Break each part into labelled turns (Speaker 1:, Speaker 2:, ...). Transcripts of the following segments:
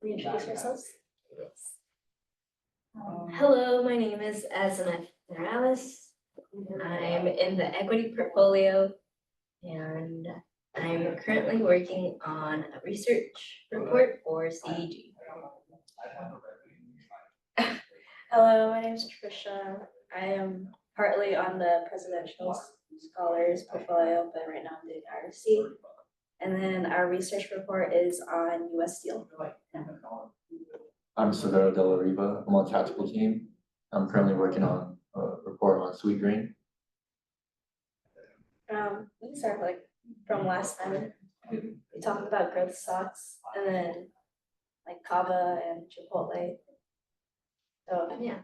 Speaker 1: Reintroduce yourselves.
Speaker 2: Yes. Hello, my name is Azamet Morales. I'm in the equity portfolio and I'm currently working on a research report for CEG.
Speaker 1: Hello, my name is Trisha. I am partly on the presidential scholars portfolio, but right now I'm doing RC. And then our research report is on US steel.
Speaker 3: I'm Severo de la Riva. I'm on the tactical team. I'm currently working on a report on sweet green.
Speaker 1: We can start from last time. We talked about growth stocks and then like Kava and Chipotle. So
Speaker 2: Yeah.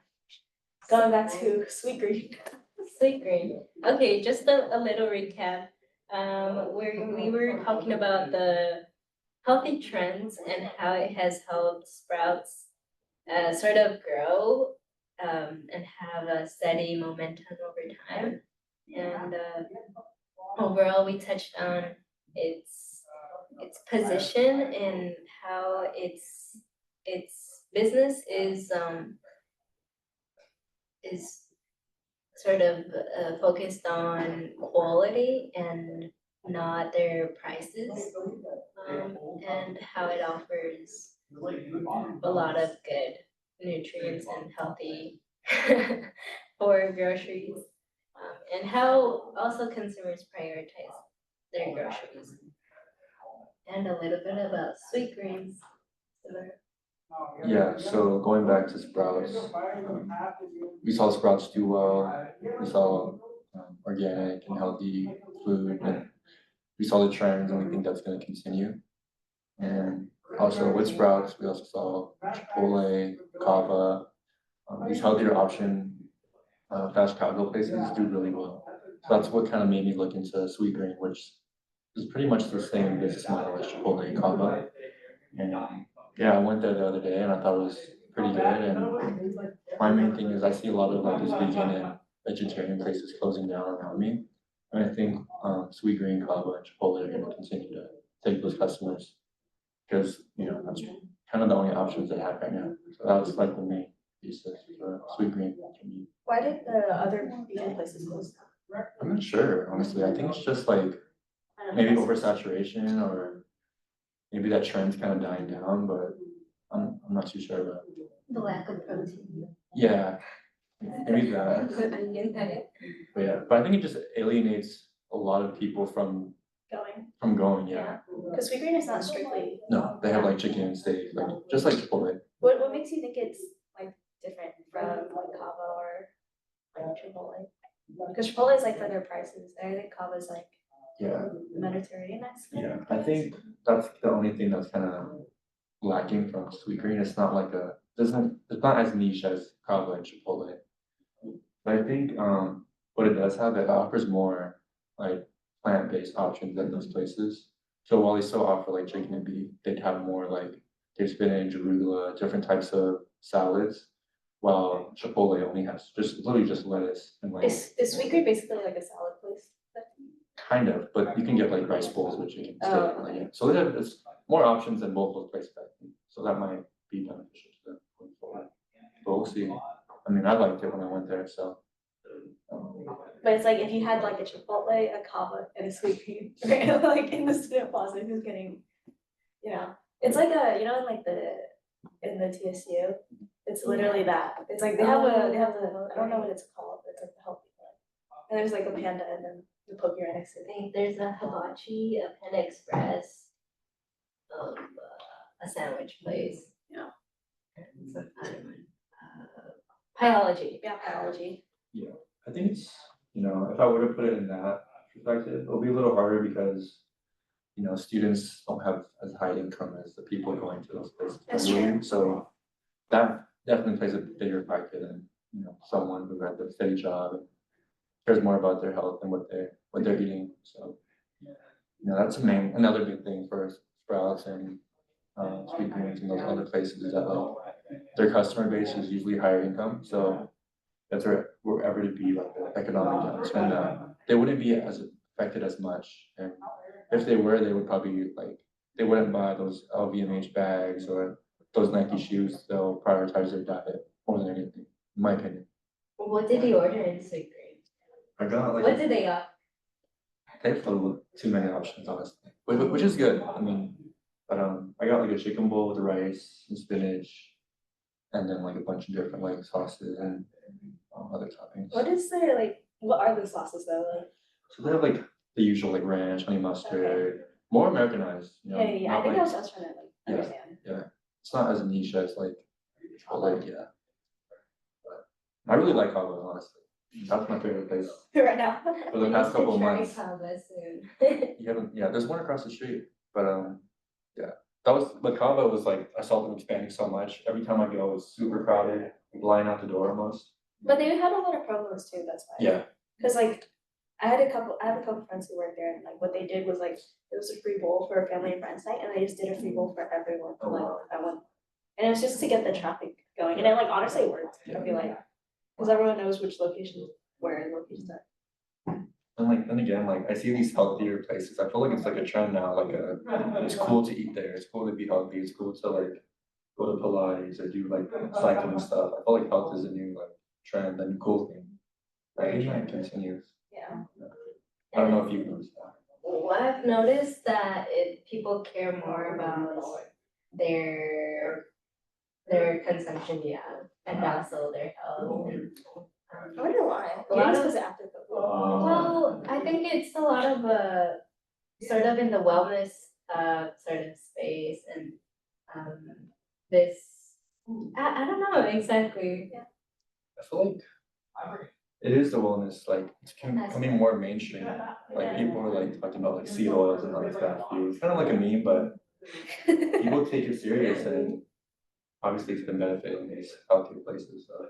Speaker 1: going back to sweet green.
Speaker 2: Sweet green. Okay, just a little recap. Where we were talking about the healthy trends and how it has helped Sprouts sort of grow and have a steady momentum over time. And overall, we touched on its position and how its business is sort of focused on quality and not their prices, and how it offers a lot of good nutrients and healthy for groceries, and how also consumers prioritize their groceries. And a little bit about sweet greens.
Speaker 3: Yeah, so going back to Sprouts, we saw Sprouts do well. We saw organic and healthy food, and we saw the trends, and we think that's going to continue. And also with Sprouts, we also saw Chipotle, Kava, these healthier option fast casual places do really well. So that's what kind of made me look into sweet green, which is pretty much the same business model as Chipotle and Kava. And yeah, I went there the other day and I thought it was pretty good. And my main thing is I see a lot of like these vegan and vegetarian places closing down around me. And I think Sweet Green, Kava, and Chipotle are going to continue to take those customers because that's kind of the only options they have right now. So that was like the main thesis for Sweet Green to me.
Speaker 1: Why did the other vegan places close down?
Speaker 3: I'm not sure, honestly. I think it's just like maybe oversaturation or maybe that trend's kind of dying down, but I'm not too sure about it.
Speaker 2: The lack of protein.
Speaker 3: Yeah, maybe that. But I think it just alienates a lot of people from going. Yeah.
Speaker 1: Because sweet green is not strictly.
Speaker 3: No, they have like chicken and steak, like just like Chipotle.
Speaker 1: What makes you think it's like different from like Kava or like Chipotle? Because Chipotle is like for their prices. I think Kava is like Mediterranean.
Speaker 3: Yeah, I think that's the only thing that's kind of lacking from Sweet Green. It's not like it's not as niche as Kava and Chipotle. But I think what it does have, it offers more like plant-based options than those places. So while they still offer like chicken and beef, they'd have more like their spinach, arugula, different types of salads. While Chipotle only has literally just lettuce and like.
Speaker 1: Is Sweet Green basically like a salad place?
Speaker 3: Kind of, but you can get like rice bowls with chicken steak. So they have more options than both those places, I think. So that might be beneficial to them going forward. But we'll see. I mean, I liked it when I went there, so.
Speaker 1: But it's like if you had like a Chipotle, a Kava, and a Sweet Green, right? Like in the student plaza, who's getting, it's like in the TSU, it's literally that. It's like they have the I don't know what it's called. It's like the healthy one, and there's like a panda and then the poke right next to it.
Speaker 2: I think there's a hibachi, a Panda Express, a sandwich place.
Speaker 1: Yeah.
Speaker 2: And some other one. Biology.
Speaker 1: Yeah, biology.
Speaker 3: Yeah, I think it's if I were to put it in that perspective, it'll be a little harder because students don't have as high income as the people going to those places.
Speaker 1: That's true.
Speaker 3: So that definitely plays a bigger factor than someone who has a steady job and cares more about their health and what they're eating. So that's another big thing for Sprouts and Sweet Greens and those other places is that like their customer base is usually higher income. So if there were ever to be like an economic downturn, they wouldn't be as affected as much. And if they were, they would probably they wouldn't buy those LVMH bags or those Nike shoes, they'll prioritize their diet more than anything, in my opinion.
Speaker 2: What did you order in Sweet Green?
Speaker 3: I got
Speaker 2: What did they got?
Speaker 3: they have a little too many options, honestly, which is good. I mean, but I got like a chicken bowl with rice and spinach, and then like a bunch of different like sauces and other toppings.
Speaker 1: What is their like, what are the sauces though? Like,
Speaker 3: So they have like the usual like ranch, honey mustard, more Americanized. You know,
Speaker 1: yeah, I
Speaker 3: not
Speaker 1: think
Speaker 3: like,
Speaker 1: I was just trying to like
Speaker 3: Yeah.
Speaker 1: understand.
Speaker 3: It's not as niche as like, but like yeah. But I really like Cabo, honestly. That's my favorite place
Speaker 1: Right now.
Speaker 3: for the past couple of months.
Speaker 2: Kava soon.
Speaker 3: You haven't, yeah, there's one across the street, but yeah. That was, but Cabo was like, I saw them expanding so much. Every time I go, it's super crowded, line out the door almost.
Speaker 1: But they had a lot of promos too, that's why.
Speaker 3: Yeah,
Speaker 1: Cause like, I have a couple friends who work there, and like what they did was like, it was a free bowl for a family and friends night, and they just did a free bowl for everyone,
Speaker 3: Oh,
Speaker 1: like,
Speaker 3: wow.
Speaker 1: that one. And it was just to get the traffic going, and it like honestly worked, I feel like, cause everyone knows which location, where locations are.
Speaker 3: and like, then again, like, I see these healthier places, I feel like it's like a trend now, like it's cool to eat there, it's cool to be healthy, it's cool to like go to Pilates or do like cycling stuff. I feel like health is a new like trend and cool thing. I think that continues.
Speaker 1: Yeah.
Speaker 3: I don't know if you've noticed that.
Speaker 2: Well, I've noticed that people care more about their consumption, yeah, and also their health. And,
Speaker 1: I wonder why.
Speaker 2: A lot
Speaker 1: Maybe it's
Speaker 2: of-
Speaker 1: cause after football.
Speaker 2: well, I think it's a lot of sort of in the wellness sort of space and this I don't know exactly.
Speaker 3: I feel like it is the wellness, like it's becoming more mainstream. Like people are like talking about like seed oils and like fat foods. Kind of like a meme, but people take it serious and obviously it's been benefiting these healthier places. So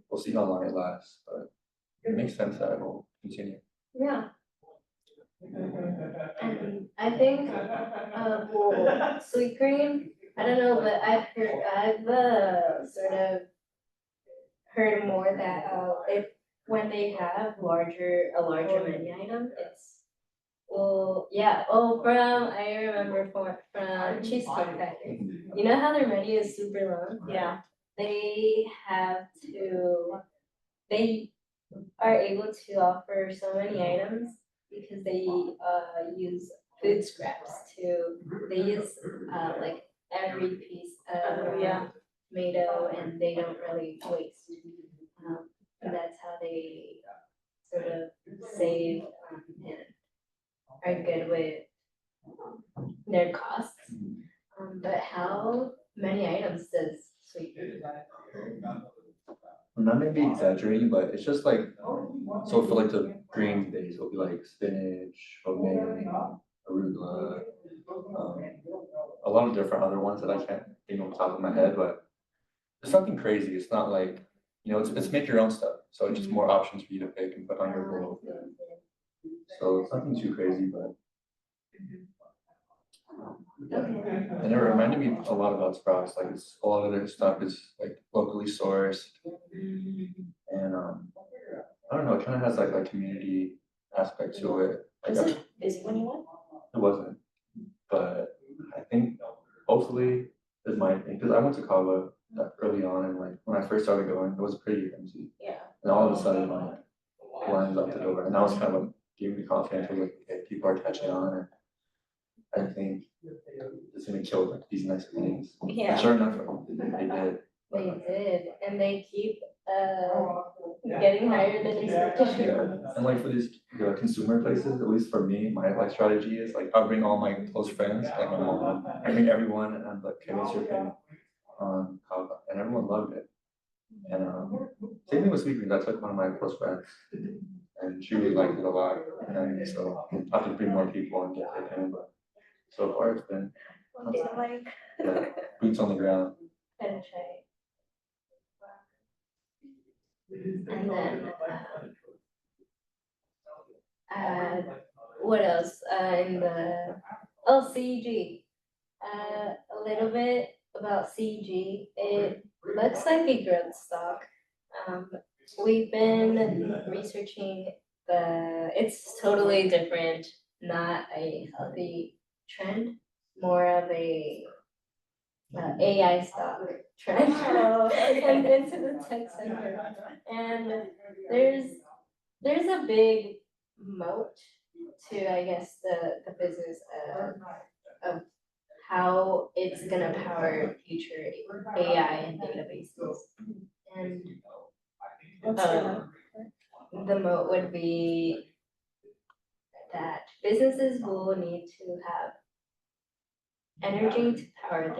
Speaker 3: we'll see how long it lasts, but it makes sense that it will continue.
Speaker 2: Yeah. And I think well, sweet cream, I don't know, but I've sort of heard more that if when they have a larger menu item, it's well, yeah. Oh, I remember from Cheesecake Factory. You know how their menu is super long?
Speaker 1: Yeah.
Speaker 2: They are able to offer so many items because they use food scraps they use like every piece of
Speaker 1: Yeah.
Speaker 2: tomato and they don't really waste. And that's how they sort of save and are good with their costs. But how many items does Sweet Green?
Speaker 3: I'm not maybe exaggerating, but it's just like, so for like the green days, it'll be like spinach, romaine, arugula, a lot of different other ones that I can't think off the top of my head, but it's nothing crazy. It's not like, you know, it's make your own stuff. So it's just more options for you to pick and put on your bowl. So it's nothing too crazy, but. And it reminded me a lot about Sprouts, like it's a lot of their stuff is like locally sourced. And I don't know, it kind of has like a community aspect to it. Like
Speaker 1: Was it busy when you went?
Speaker 3: it wasn't, but I think hopefully is my thing, because I went to Cabo early on and like when I first started going, it was pretty empty.
Speaker 1: Yeah.
Speaker 3: And all of a sudden like lines up the door, and that was kind of what gave me confidence, was like, okay, people are catching on, and I think it's gonna kill like these next things.
Speaker 1: Yeah.
Speaker 3: And sure enough, they did.
Speaker 2: They did, and they keep getting higher than expected.
Speaker 3: Yeah, and like for these consumer places, at least for me, my like strategy is like I'll bring all my close friends, like my mom, I bring everyone, and I'm like, okay, what's your opinion on Kava? And everyone loved it. And same thing with Sweet Greens. I took one of my close friends, and she really liked it a lot. And so I have to bring more people and get their opinion, but so far it's been yeah, boots on the ground.
Speaker 2: And try. And then what else? In the CG. A little bit about CG. It looks like a growth stock. We've been researching it's totally different, not a healthy trend, more of a AI stock trend
Speaker 1: Oh, okay.
Speaker 2: and into the tech sector. And there's a big moat to, I guess, the business of how it's gonna power future AI and databases. And
Speaker 1: What's the-
Speaker 2: the moat would be that businesses will need to have energy to power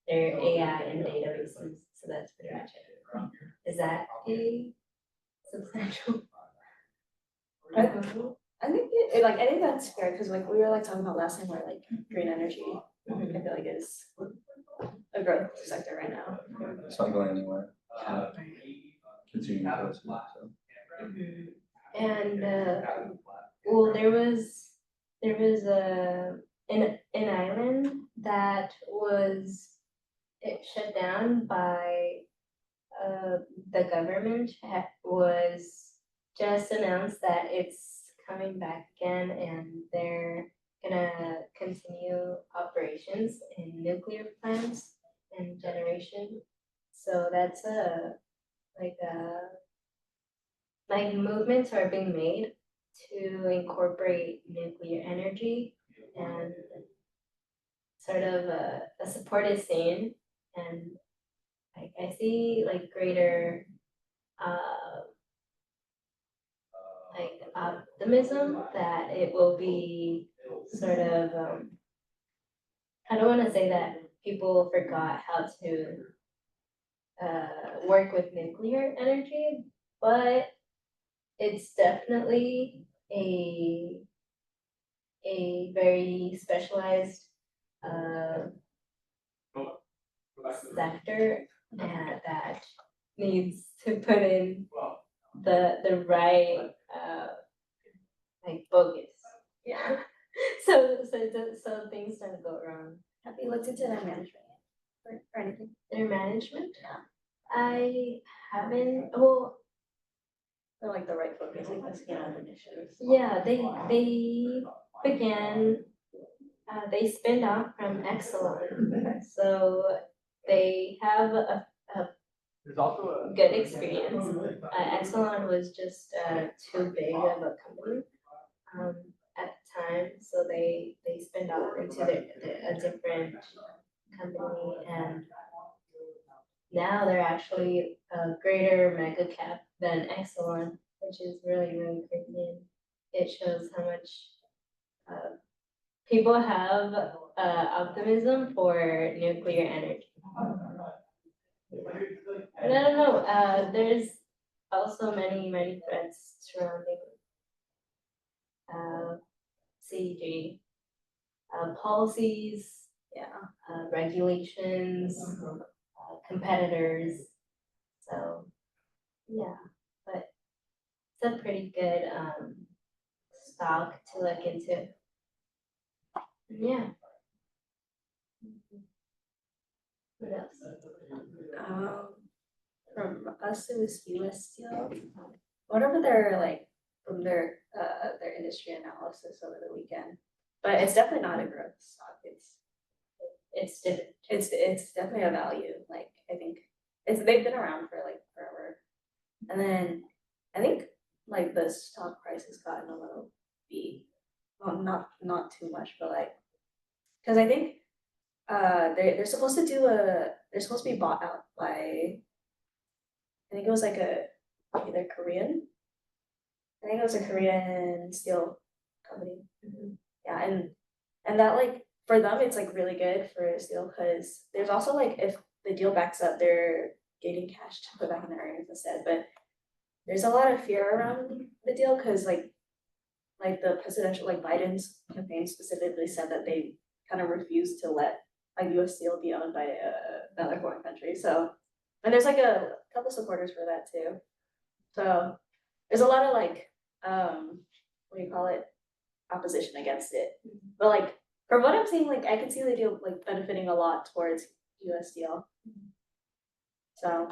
Speaker 2: their AI and databases. So that's pretty much it. Is that a substantial?
Speaker 1: I think I think that's fair, because like we were like talking about last time, where like green energy, I feel like is a growth sector right now.
Speaker 3: It's not going anywhere. Continue to grow, so.
Speaker 2: And well, there was an island that was shut down by the government was just announced that it's coming back again, and they're gonna continue operations in nuclear plants and generation. So that's like movements are being made to incorporate nuclear energy, and sort of a support is seen, and like I see like greater like optimism that it will be sort of I don't want to say that people forgot how to work with nuclear energy, but it's definitely a very specialized sector that needs to put in the right like focus. Yeah. So things don't go wrong.
Speaker 1: Have you looked into their management yet, or anything?
Speaker 2: Their management? I haven't. Well,
Speaker 1: Or like the right focus, like let's get on initiatives.
Speaker 2: yeah, they began. They spin off from Exelon, so they have a
Speaker 3: There's also a.
Speaker 2: good experience. Exelon was just too big of a company at the time, so they spun off into a different company, and now they're actually a greater mega cap than Exelon, which is really crazy. It shows how much people have optimism for nuclear energy. But I don't know. There's also many threats surrounding CG policies, regulations, competitors. So yeah, but it's a pretty good stock to look into. Yeah. What else?
Speaker 1: From us, it was US Steel. Whatever their like from their industry analysis over the weekend, but it's definitely not a growth stock. It's definitely a value. Like I think they've been around for like forever, and then I think like the stock price has gotten a little beat. Well, not too much, but like because I think they're supposed to they're supposed to be bought out by, I think it was like either Korean. I think it was a Korean steel company. Yeah, and that like for them it's like really good for steel, because there's also like if the deal backs up, they're getting cash to put back in their earnings instead. But there's a lot of fear around the deal, because like the presidential, like Biden's campaign specifically said that they kind of refused to let like US Steel be owned by another foreign country. So, and there's like a couple supporters for that too. So there's a lot of like what do you call it, opposition against it. But like from what I'm seeing, like I can see the deal like benefiting a lot towards US Steel. So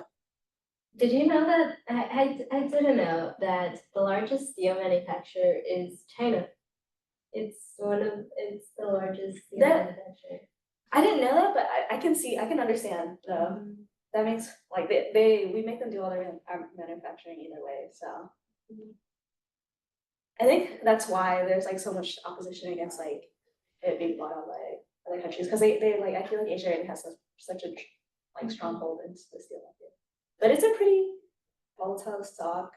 Speaker 2: Did you know that I didn't know that the largest steel manufacturer is China? It's the largest steel
Speaker 1: That-
Speaker 2: manufacturer.
Speaker 1: I didn't know that, but I can see, I can understand though. That makes, like, we make them do all their manufacturing either way, so. I think that's why there's like so much opposition against like it being bought out by other countries, because they like, I feel like Asia already has such a like stronghold in the steel market. But it's a pretty volatile stock.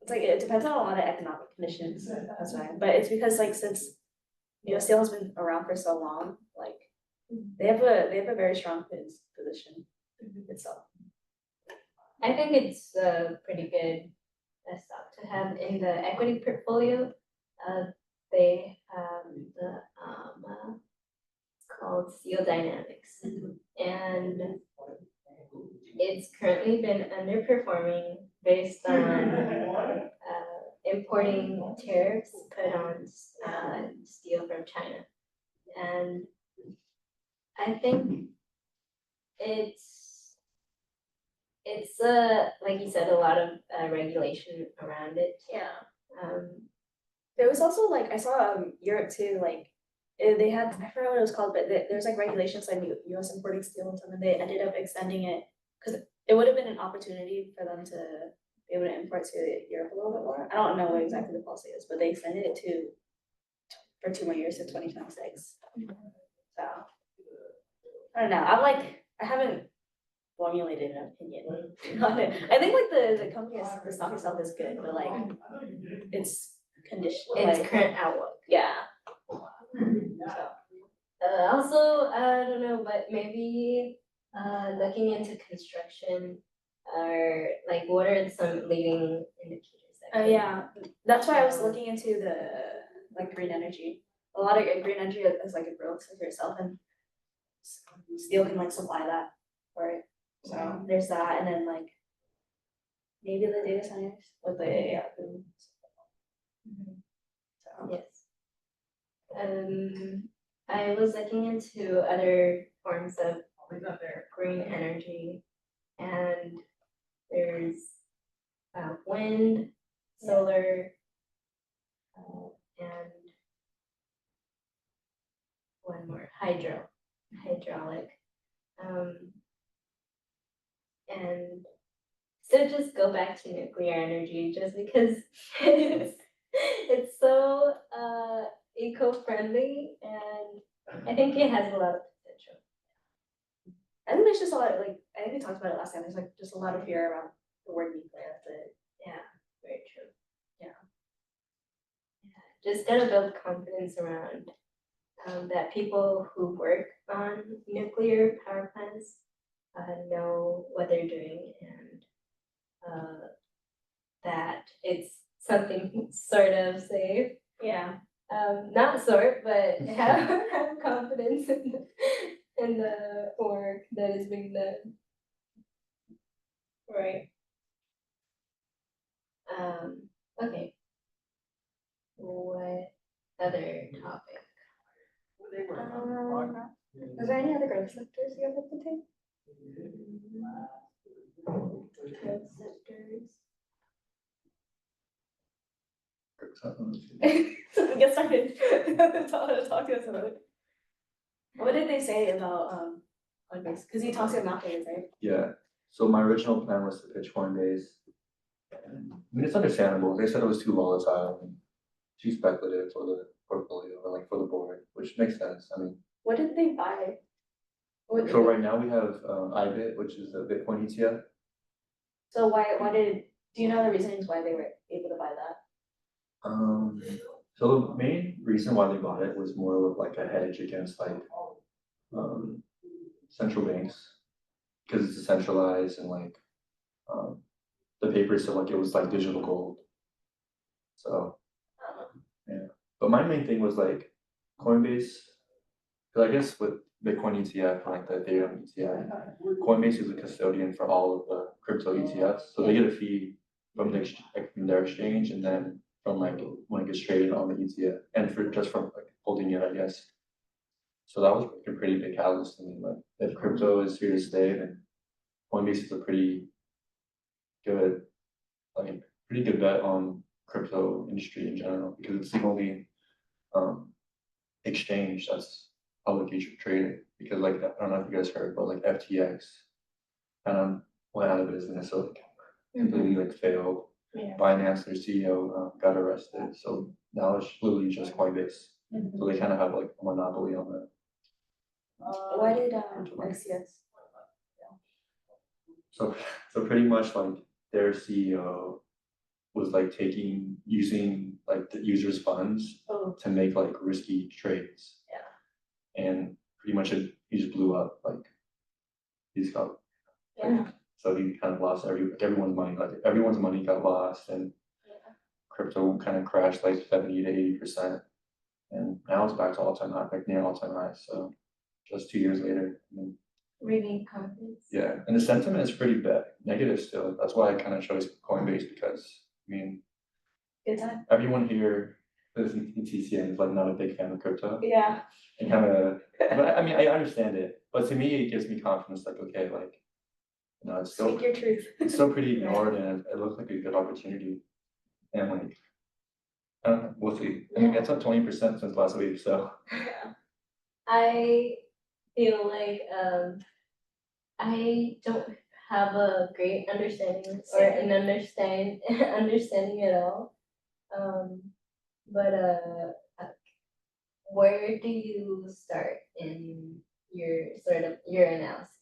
Speaker 1: It's like, it depends on a lot of economic conditions, that's why, but it's because like, since, steel has been around for so long, like, they have a very strong position itself.
Speaker 2: I think it's a pretty good stock to have in the equity portfolio. They have it's called Steel Dynamics, and it's currently been underperforming based on importing tariffs put on steel from China, and I think it's like you said, a lot of regulation around it.
Speaker 1: Yeah.
Speaker 2: Um,
Speaker 1: There was also like, I saw Europe too, like, they had, I forgot what it was called, but there's like regulations like US importing steel and stuff, and they ended up extending it, because it would have been an opportunity for them to be able to import to Europe a little bit more. I don't know what exactly the policy is, but they extended it for 2 more years to 2026. So, I don't know, I haven't formulated an opinion on it. I think like the company, the stock itself is good, but like, it's condition,
Speaker 2: its
Speaker 1: like,
Speaker 2: current outlook.
Speaker 1: yeah.
Speaker 2: Also, I don't know, but maybe looking into construction, or like what are some leading indicators that could-
Speaker 1: Yeah, that's why I was looking into the like green energy. A lot of green energy is like a growth for itself, and steel can like supply that for it. So there's that, and then like maybe the data centers with the AI boom. So
Speaker 2: Yes. I was looking into other forms of green energy, and there's wind, solar, and one more, hydraulic. And so just go back to nuclear energy just because it's so eco-friendly, and I think it has a lot of potential.
Speaker 1: I think there's just a lot of, like, I think we talked about it last time. There's like just a lot of fear around the word nuclear, but
Speaker 2: Yeah, very true.
Speaker 1: Yeah.
Speaker 2: Just gotta build confidence around that people who work on nuclear power plants know what they're doing, and that it's something sort of safe.
Speaker 1: yeah.
Speaker 2: Not sort, but have confidence in the work that is being done. Right. Okay. What other topic?
Speaker 1: Is there any other growth sectors you have at the table?
Speaker 2: Growth sectors.
Speaker 1: So we get started. Talk to us about it. What did they say about Coinbase? Because you talked to Malcolm, right?
Speaker 3: Yeah, so my original plan was to pitch Coinbase. And, I mean, it's understandable. They said it was too volatile and too speculative for the portfolio or like for the board, which makes sense. I mean,
Speaker 1: What did they buy?
Speaker 3: so right now we have IBIT, which is a Bitcoin ETF.
Speaker 1: So why do you know the reasons why they were able to buy that?
Speaker 3: So the main reason why they bought it was more of like a hedge against like central banks, because it's decentralized and like the paper said like it was like digital gold. So yeah, but my main thing was like Coinbase, because I guess with Bitcoin ETF and like the Ethereum ETF, Coinbase is a custodian for all of the crypto ETFs, so they get a fee from from their exchange, and then from like when it gets traded on the ETF, and for just from like holding it, I guess. So that was like a pretty big catalyst to me. Like if crypto is here to stay, then Coinbase is a good, pretty good bet on crypto industry in general, because it's the only exchange that's publicly traded, because like, I don't know if you guys heard, but like FTX kind of went out of business, so like completely like failed.
Speaker 2: Yeah.
Speaker 3: Binance, their CEO, got arrested, so now it's literally just Coinbase. So they kind of have like a monopoly on that.
Speaker 1: Why did XCS?
Speaker 3: So, so pretty much like their CEO was like using like the users' funds
Speaker 1: Oh,
Speaker 3: to make like risky trades.
Speaker 1: yeah.
Speaker 3: And pretty much he just blew up, like he's got,
Speaker 1: Yeah.
Speaker 3: so he kind of lost everyone's money, like everyone's money got lost, and crypto kind of crashed like 70 to 80%. And now it's back to all-time high, like near all-time highs, so just 2 years later. I mean,
Speaker 2: Renewed confidence.
Speaker 3: yeah, and the sentiment is pretty bad, negative still. That's why I kind of chose Coinbase, because I mean,
Speaker 1: Good time.
Speaker 3: everyone here lives in TCM is like not a big fan of crypto.
Speaker 1: Yeah.
Speaker 3: And kind of, but I mean, I understand it, but to me, it gives me confidence, like, okay, like, you know, it's still,
Speaker 1: Speak your truth.
Speaker 3: it's still pretty ignored, and it looks like a good opportunity. And like, I don't know, we'll see. I mean, it's up 20% since last week, so.
Speaker 1: Yeah.
Speaker 2: I feel like I don't have a great understanding or an understanding at all. But where do you start in your your analysis?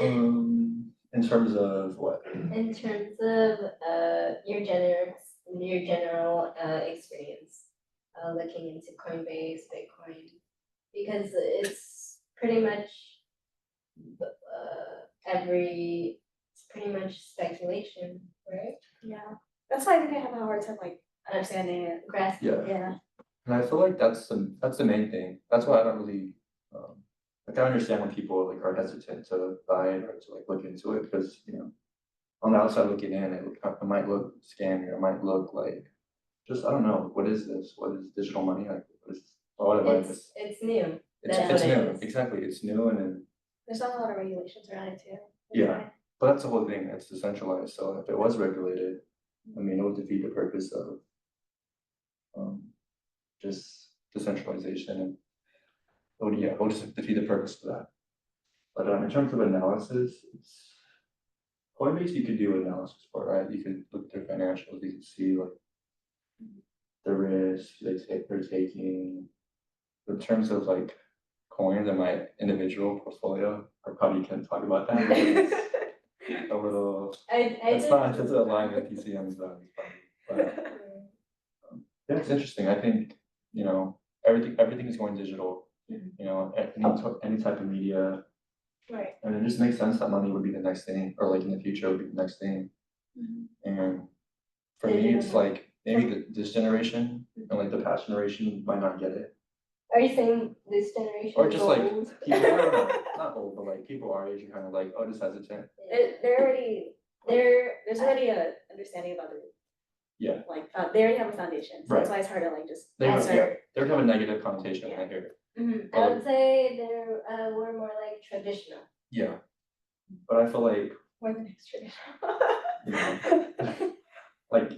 Speaker 3: In terms of what?
Speaker 2: In terms of your general experience looking into Coinbase, Bitcoin, because it's pretty much it's pretty much speculation, right?
Speaker 1: Yeah. That's why I think I have a hard time like understanding it.
Speaker 2: Grasping.
Speaker 3: Yeah.
Speaker 1: Yeah.
Speaker 3: And I feel like that's the main thing. That's why I don't really, like I understand when people like are hesitant to buy it or to like look into it, because, you know, on the outside looking in, it might look scammy, or it might look like, just, I don't know, what is this? What is digital money? Like, what is, or what about this?
Speaker 2: It's new.
Speaker 3: It's
Speaker 2: That's what it
Speaker 3: new,
Speaker 2: is.
Speaker 3: exactly, it's new, and then,
Speaker 1: There's not a lot of regulations around it too.
Speaker 3: Yeah. but that's the whole thing, it's decentralized, so if it was regulated, I mean, it would defeat the purpose of, just decentralization, and, it would just defeat the purpose of that. But, in terms of analysis, it's, Coinbase, you could do analysis for, right? You could look at their financials, you could see like the risk they're taking. In terms of like coins in my individual portfolio, I probably can't talk about that. Because it's a little, it's a line with TCM's values, probably. But yeah, it's interesting. I think, you know, everything is going digital. You know, any type of media.
Speaker 1: Right.
Speaker 3: And it just makes sense that money would be the next thing, or like in the future would be the next thing. And for me, it's like maybe this generation and like the past generation might not get it.
Speaker 2: Are you saying this generation
Speaker 3: Or
Speaker 2: is
Speaker 3: just like
Speaker 2: old?
Speaker 3: people, I don't know, not old, but like people our age are kind of like, oh, just hesitant.
Speaker 1: They're already there's already a understanding about it.
Speaker 3: Yeah.
Speaker 1: Like they already have a foundation, so that's
Speaker 3: Right.
Speaker 1: why it's hard to like just
Speaker 3: They have,
Speaker 1: answer.
Speaker 3: they would have a negative connotation when I hear it.
Speaker 2: I would say we're more like traditional.
Speaker 3: Yeah. But I feel like,
Speaker 1: More than next tradition.
Speaker 3: you know, like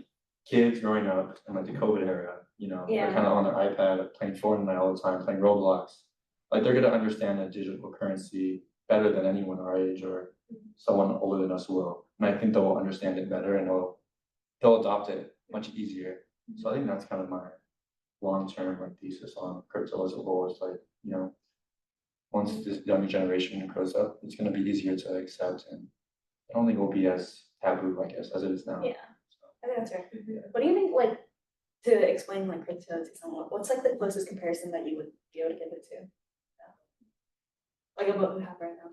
Speaker 3: kids growing up in like the COVID era, you know, they're
Speaker 1: Yeah.
Speaker 3: kind of on their iPad playing Fortnite all the time, playing Roblox. Like they're gonna understand a digital currency better than anyone our age or someone older than us will. And I think they'll understand it better, and they'll adopt it much easier. So I think that's kind of my long-term like thesis on crypto as a whole. Is like, you know, once this younger generation grows up, it's gonna be easier to accept, and I don't think it will be as taboo, I guess, as it is now.
Speaker 1: Yeah. I think that's right. What do you think, like, to explain like crypto to someone, what's like the closest comparison that you would be able to give it to? Like of what we have right now.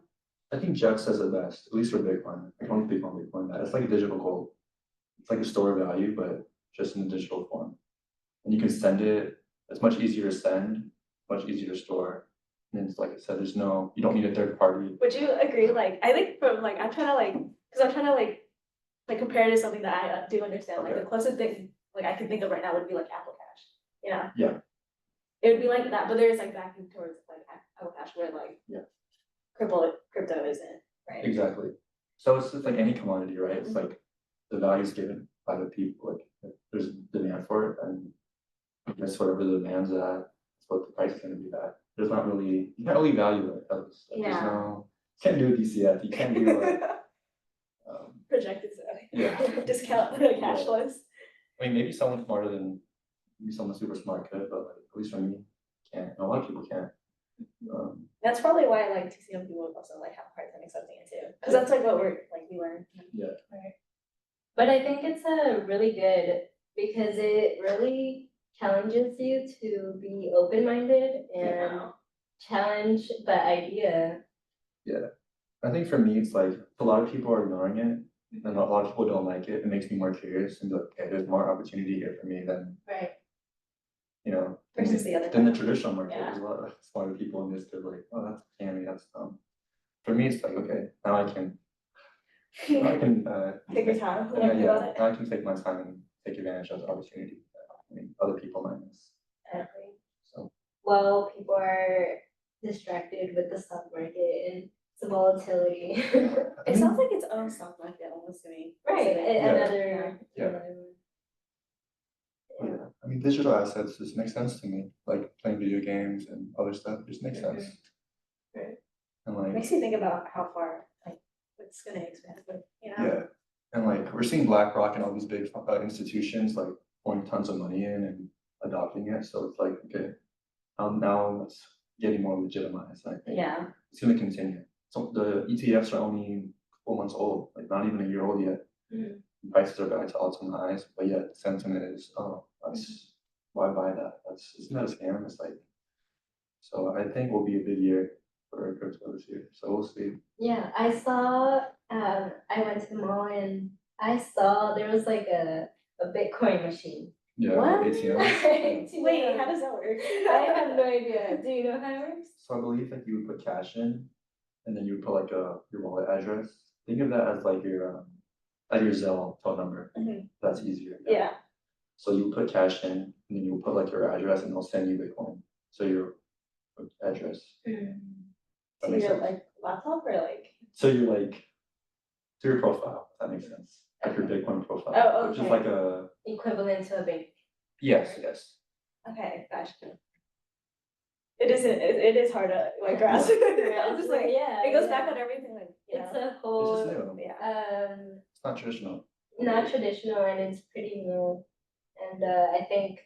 Speaker 3: I think Jeff says it best, at least for Bitcoin. I don't speak on Bitcoin, that it's like a digital gold. It's like a store of value, but just in a digital form. And you can send it, it's much easier to send, much easier to store. And it's like I said, you don't need a third party.
Speaker 1: Would you agree? Like, I think from like, I'm trying to like compare it to something that I do understand. Like
Speaker 3: Okay.
Speaker 1: the closest thing like I can think of right now would be like Apple Cash. You know?
Speaker 3: Yeah.
Speaker 1: It would be like that, but there's like backing towards like Apple Cash where like crypto isn't, right?
Speaker 3: Exactly. So it's just like any commodity, right? It's like the value is given by the people. Like if there's demand for it, and I guess whatever the demand's at, it's so the price is gonna be that. There's not really, you can't really value it, there's
Speaker 1: Yeah.
Speaker 3: no, can't do a DCF, you can't do
Speaker 1: Projected
Speaker 3: Yeah.
Speaker 1: discount the cash flows.
Speaker 3: I mean, maybe someone smarter than, maybe someone super smart could, but like, at least for me, can't, and a lot of people can't.
Speaker 1: That's probably why like TCM people also like have a hard time accepting it too, because that's like what we learn.
Speaker 2: But I think it's really good because it really challenges you to be open-minded and challenge the idea.
Speaker 3: I think for me, it's like, a lot of people are ignoring it, and a lot of people don't like it, it makes me more curious, and be like, okay, there's more opportunity here for me than,
Speaker 2: Right.
Speaker 3: you know,
Speaker 1: Versus the other
Speaker 3: than the
Speaker 1: one.
Speaker 3: traditional market,
Speaker 1: Yeah.
Speaker 3: there's a lot of smarter people in this, they're like, oh, that's scammy, that's dumb. For me, it's like, okay, now I can,
Speaker 1: Take your time,
Speaker 3: yeah,
Speaker 1: learn about it.
Speaker 3: now I can take my time and take advantage of the opportunity that, I mean, other people might miss, so.
Speaker 2: Well, people are distracted with the stock market and the volatility.
Speaker 1: It sounds like its own stock market almost to me.
Speaker 2: Right,
Speaker 3: Yeah.
Speaker 2: another.
Speaker 3: Yeah. Yeah, I mean, digital assets just make sense to me, like playing video games and other stuff, just makes sense.
Speaker 1: Right.
Speaker 3: And like,
Speaker 1: Makes you think about how far like it's gonna expand, but you know.
Speaker 3: yeah, and like, we're seeing BlackRock and all these big institutions like pouring tons of money in and adopting it, so it's like, okay, now it's getting more legitimized, I think.
Speaker 1: Yeah.
Speaker 3: It's gonna continue. So the ETFs are only 4 months old, like not even a year old yet.
Speaker 2: Mhm.
Speaker 3: Prices are going to all-time highs, but yet the sentiment is, oh, that's, why buy that? That's, isn't that a scam? It's like, so I think will be a big year for crypto this year, so we'll see.
Speaker 2: Yeah, I saw, I went to the mall and I saw there was like a Bitcoin machine.
Speaker 3: Yeah,
Speaker 1: What?
Speaker 3: ATMs.
Speaker 1: Wait, how does that work?
Speaker 2: I have no idea. Do you know how it works?
Speaker 3: So I believe that you would put cash in, and then you would put like your wallet address. Think of that as like your Zelle phone number.
Speaker 1: Mhm.
Speaker 3: That's easier.
Speaker 1: Yeah,
Speaker 3: So you put cash in, and then you put like your address, and they'll send you Bitcoin. So your address. That
Speaker 1: to
Speaker 3: makes
Speaker 1: your
Speaker 3: sense.
Speaker 1: like laptop or like.
Speaker 3: So you're like, to your profile, if that makes sense. Like your Bitcoin profile.
Speaker 1: Oh,
Speaker 3: Which is
Speaker 1: okay.
Speaker 3: like a,
Speaker 2: Equivalent to a bank.
Speaker 3: yes.
Speaker 1: Okay, gotcha. It is hard to like grasp.
Speaker 2: Yeah.
Speaker 1: I'm just like,
Speaker 2: Yeah,
Speaker 1: it goes
Speaker 2: yeah.
Speaker 1: back on everything like, you
Speaker 2: It's
Speaker 1: know.
Speaker 2: a
Speaker 3: It's
Speaker 2: whole,
Speaker 3: just new.
Speaker 1: Yeah.
Speaker 3: It's not traditional.
Speaker 2: not traditional and it's pretty new. And I think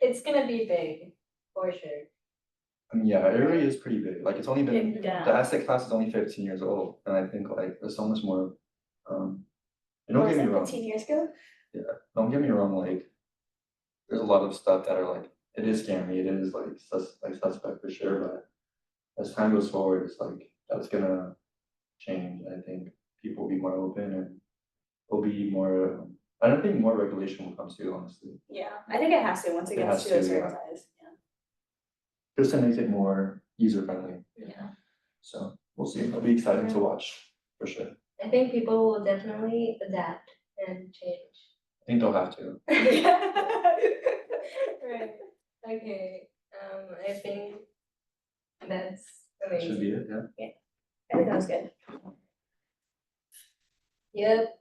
Speaker 2: it's gonna be big, for sure.
Speaker 3: I mean, yeah, it really is pretty big. Like, it's only been,
Speaker 1: Yeah.
Speaker 3: the asset class is only 15 years old, and I think like there's so much more. And
Speaker 1: What
Speaker 3: don't
Speaker 1: was
Speaker 3: get me
Speaker 1: it,
Speaker 3: wrong.
Speaker 1: 15 years ago?
Speaker 3: Don't get me wrong. Like, there's a lot of stuff that are like, it is scammy. It is like suspect for sure. But as time goes forward, it's like that's gonna change. I think people will be more open, and there'll be more. I don't think more regulation will come too, honestly.
Speaker 1: Yeah, I think it has to once it
Speaker 3: It
Speaker 1: gets
Speaker 3: has
Speaker 1: to a
Speaker 3: to,
Speaker 1: certain
Speaker 3: yeah.
Speaker 1: size.
Speaker 3: Just to make it more user friendly.
Speaker 1: Yeah.
Speaker 3: So we'll see. It'll be exciting to watch for sure.
Speaker 2: I think people will definitely adapt and change.
Speaker 3: I think they'll have to.
Speaker 2: Right, okay, I think that's
Speaker 3: That should be
Speaker 2: amazing.
Speaker 3: it, yeah.
Speaker 1: I think that was good.
Speaker 2: Yep.